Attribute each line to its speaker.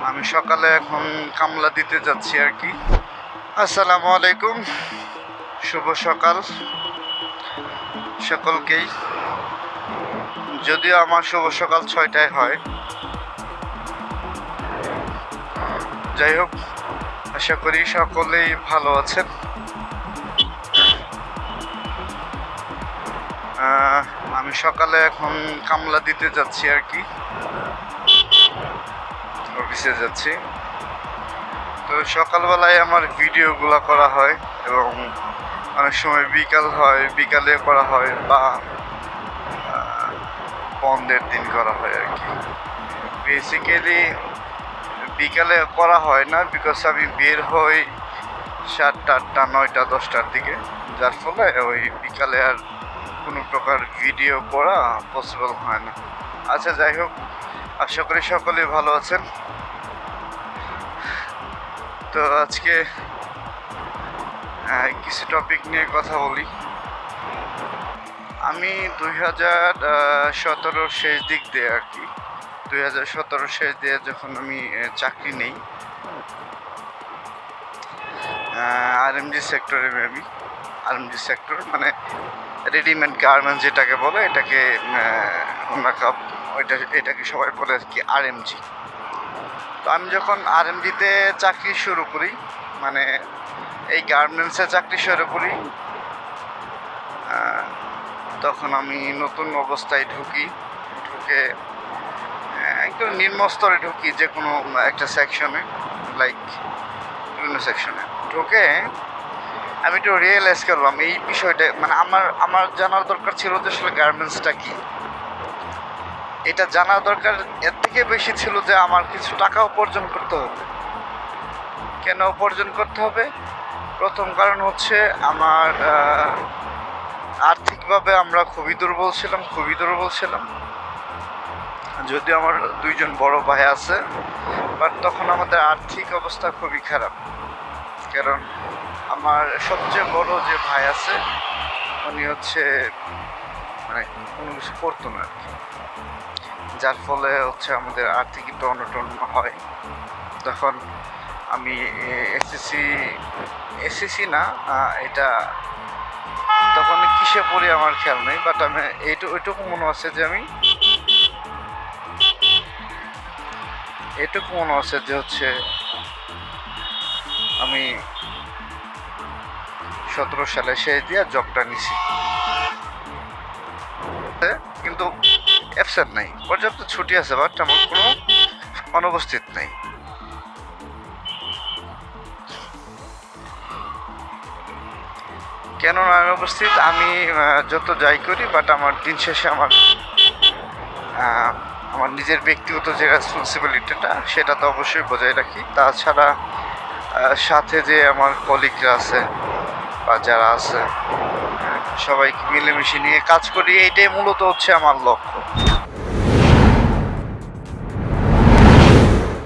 Speaker 1: আমি সকালে এখন কামলা দিতে যাচ্ছি আর কি। আসসালামু আলাইকুম, শুভ সকাল সকলকেই। যদিও আমার শুভ সকাল 6টায় হয়, যাই হোক আশা করি সকলেই ভালো আছেন। আমি সকালে এখন কামলা দিতে যাচ্ছি আর কি, অফিসে যাচ্ছি। তো সকালবেলায় আমার ভিডিওগুলো করা হয় এবং অনেক সময় বিকালে করা হয় বা বন্ধের দিন করা হয় আর কি। বেসিক্যালি বিকালে করা হয় না, বিকজ আমি বের হই 7টা, 8টা, 9টা, 10টার দিকে, যার ফলে ওই বিকালে আর কোনো প্রকার ভিডিও করা পসিবল হয় না। আচ্ছা, যাই হোক, আশা করি সকলেই ভালো আছেন। তো আজকে কিছু টপিক নিয়ে কথা বলি। আমি 2017 শেষ দিক দিয়ে আর কি, 2017 শেষ দিয়ে যখন আমি চাকরি নেই আরএমজি সেক্টরে, মেবি আরএমজি সেক্টর মানে রেডিমেড গার্মেন্টস যেটাকে বলে, এটাকে এটাকে সবাই বলে আর কি আরএমজি। তো আমি যখন আরএমজিতে চাকরি শুরু করি, মানে এই গার্মেন্টসে চাকরি শুরু করি, তখন আমি নতুন অবস্থায় ঢুকে একদম নিম্ন স্তরে ঢুকি, যে কোনো একটা সেকশনে, লাইক বিভিন্ন সেকশনে ঢুকে আমি একটু রিয়েলাইজ করলাম এই বিষয়টা, মানে আমার জানার দরকার ছিল যে আসলে গার্মেন্টসটা কি। এটা জানার দরকার এর থেকে বেশি ছিল যে আমার কিছু টাকা উপার্জন করতে হবে। কেন উপার্জন করতে হবে? প্রথম কারণ হচ্ছে আমার আর্থিকভাবে আমরা খুবই দুর্বল ছিলাম। যদিও আমার 2জন বড় ভাই আছে, বাট তখন আমাদের আর্থিক অবস্থা খুবই খারাপ। কারণ আমার সবচেয়ে বড় যে ভাই আছে, উনি হচ্ছে মানে কোনো কিছু করতো না আর কি, যার ফলে হচ্ছে আমাদের আর্থিক একটু অনটন হয়। তখন আমি এসএসসি না, এটা তখন কিসে পড়ি আমার খেয়াল নেই, বাট আমি ওইটুকু মনে আছে যে হচ্ছে আমি 17 সালে শেষ দিয়ে জবটা নিছি, কিন্তু অ্যাবসেন্ট নাই, পর্যাপ্ত ছুটি আছে, বাট আমার কোনো অনুপস্থিত নাই। কেন অনুপস্থিত? আমি যত যাই করি, বাট আমার দিন শেষে আমার নিজের ব্যক্তিগত যে রেসপন্সিবিলিটিটা, সেটা তো অবশ্যই বজায় রাখি। তাছাড়া সাথে যে আমার কলিগরা আছে বা যারা আছে, সবাইকে মিলেমিশে নিয়ে কাজ করি, এইটাই মূলত হচ্ছে আমার লক্ষ্য।